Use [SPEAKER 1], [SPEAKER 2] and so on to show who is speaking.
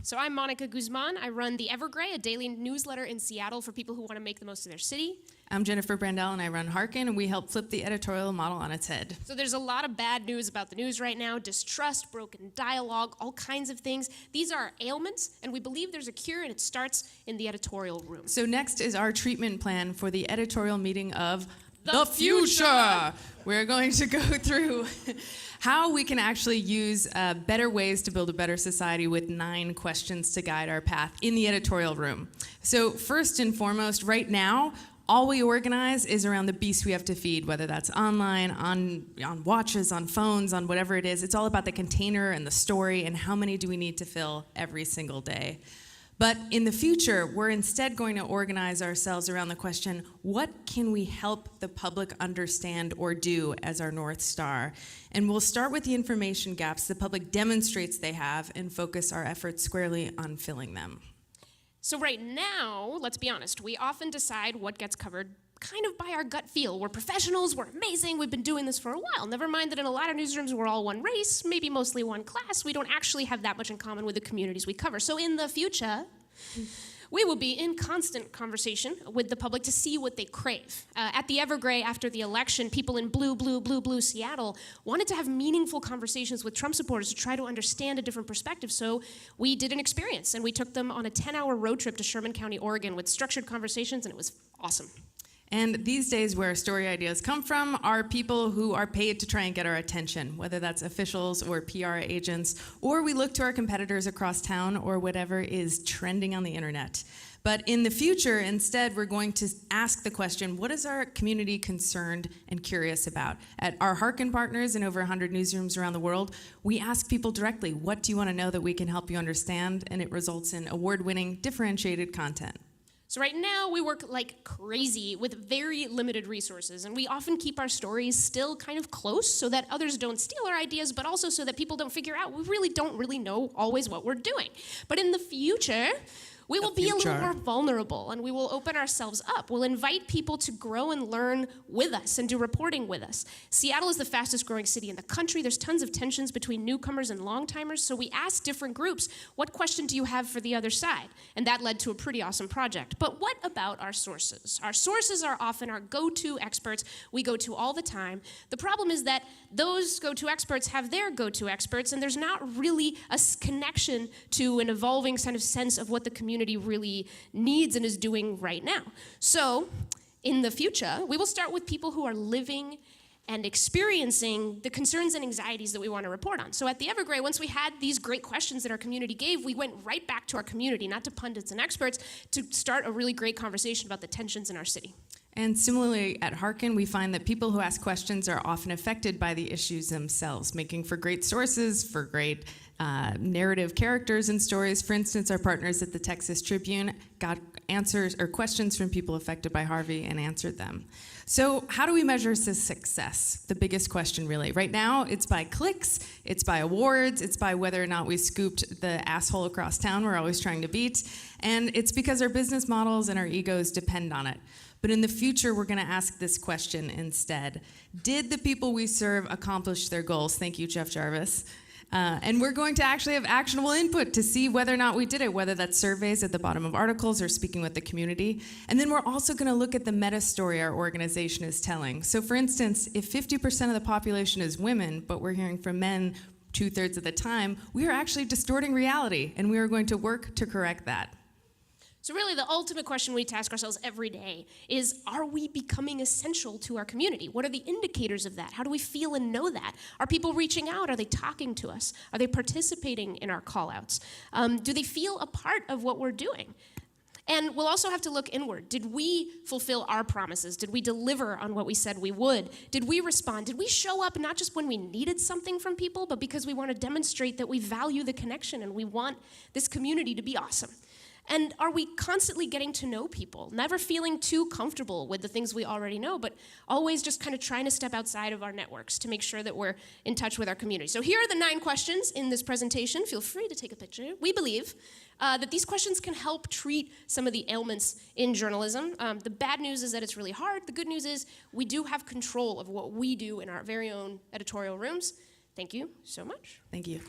[SPEAKER 1] So I'm Monica Guzman. I run The Evergrey, a daily newsletter in Seattle for people who want to make the most of their city.
[SPEAKER 2] I'm Jennifer Brandel, and I run Hearken, and we help flip the editorial model on its head.
[SPEAKER 1] So there's a lot of bad news about the news right now: distrust, broken dialogue, all kinds of things. These are ailments, and we believe there's a cure, and it starts in the editorial room.
[SPEAKER 2] So next is our treatment plan for the editorial meeting of the future. We're going to go through how we can actually use better ways to build a better society with 9 questions to guide our path in the editorial room. So first and foremost, right now, all we organize is around the beast we have to feed, whether that's online, on watches, on phones, on whatever it is. It's all about the container and the story and how many do we need to fill every single day. But in the future, we're instead going to organize ourselves around the question, what can we help the public understand or do as our North Star? And we'll start with the information gaps the public demonstrates they have and focus our efforts squarely on filling them.
[SPEAKER 1] So right now, let's be honest, we often decide what gets covered kind of by our gut feel. We're professionals, we're amazing, we've been doing this for a while. Never mind that in a lot of newsrooms we're all one race, maybe mostly one class. We don't actually have that much in common with the communities we cover. So in the future, we will be in constant conversation with the public to see what they crave. At the Evergrey, after the election, people in blue Seattle wanted to have meaningful conversations with Trump supporters to try to understand a different perspective. So we did an experience, and we took them on a 10-hour road trip to Sherman County, Oregon with structured conversations, and it was awesome.
[SPEAKER 2] And these days, where story ideas come from are people who are paid to try and get our attention, whether that's officials or PR agents, or we look to our competitors across town or whatever is trending on the internet. But in the future, instead, we're going to ask the question, what is our community concerned and curious about? At our Hearken partners in over 100 newsrooms around the world, we ask people directly, what do you want to know that we can help you understand? And it results in award-winning, differentiated content.
[SPEAKER 1] So right now, we work like crazy with very limited resources, and we often keep our stories still kind of close so that others don't steal our ideas, but also so that people don't figure out we really don't know always what we're doing. But in the future, we will be a little more vulnerable, and we will open ourselves up. We'll invite people to grow and learn with us and do reporting with us. Seattle is the fastest growing city in the country. There's tons of tensions between newcomers and long-timers, so we asked different groups, what question do you have for the other side? And that led to a pretty awesome project. But what about our sources? Our sources are often our go-to experts we go to all the time. The problem is that those go-to experts have their go-to experts, and there's not really a connection to an evolving kind of sense of what the community really needs and is doing right now. So in the future, we will start with people who are living and experiencing the concerns and anxieties that we want to report on. So at the Evergrey, once we had these great questions that our community gave, we went right back to our community, not to pundits and experts, to start a really great conversation about the tensions in our city.
[SPEAKER 2] And similarly, at Hearken, we find that people who ask questions are often affected by the issues themselves, making for great sources, for great narrative characters and stories. For instance, our partners at the Texas Tribune got answers or questions from people affected by Harvey and answered them. So how do we measure success? The biggest question, really. Right now, it's by clicks, it's by awards, it's by whether or not we scooped the asshole across town we're always trying to beat, and it's because our business models and our egos depend on it. But in the future, we're going to ask this question instead. Did the people we serve accomplish their goals? Thank you, Jeff Jarvis. And we're going to actually have actionable input to see whether or not we did it, whether that's surveys at the bottom of articles or speaking with the community. And then we're also going to look at the meta story our organization is telling. So for instance, if 50% of the population is women, but we're hearing from men 2/3 of the time, we are actually distorting reality, and we are going to work to correct that.
[SPEAKER 1] So really the ultimate question we need to ask ourselves every day is, are we becoming essential to our community? What are the indicators of that? How do we feel and know that? Are people reaching out? Are they talking to us? Are they participating in our call-outs? Do they feel a part of what we're doing? And we'll also have to look inward. Did we fulfill our promises? Did we deliver on what we said we would? Did we respond? Did we show up not just when we needed something from people, but because we want to demonstrate that we value the connection and we want this community to be awesome? And are we constantly getting to know people, never feeling too comfortable with the things we already know, but always just kind of trying to step outside of our networks to make sure that we're in touch with our community? So here are the 9 questions in this presentation. Feel free to take a picture. We believe that these questions can help treat some of the ailments in journalism. The bad news is that it's really hard. The good news is we do have control of what we do in our very own editorial rooms. Thank you so much.
[SPEAKER 2] Thank you.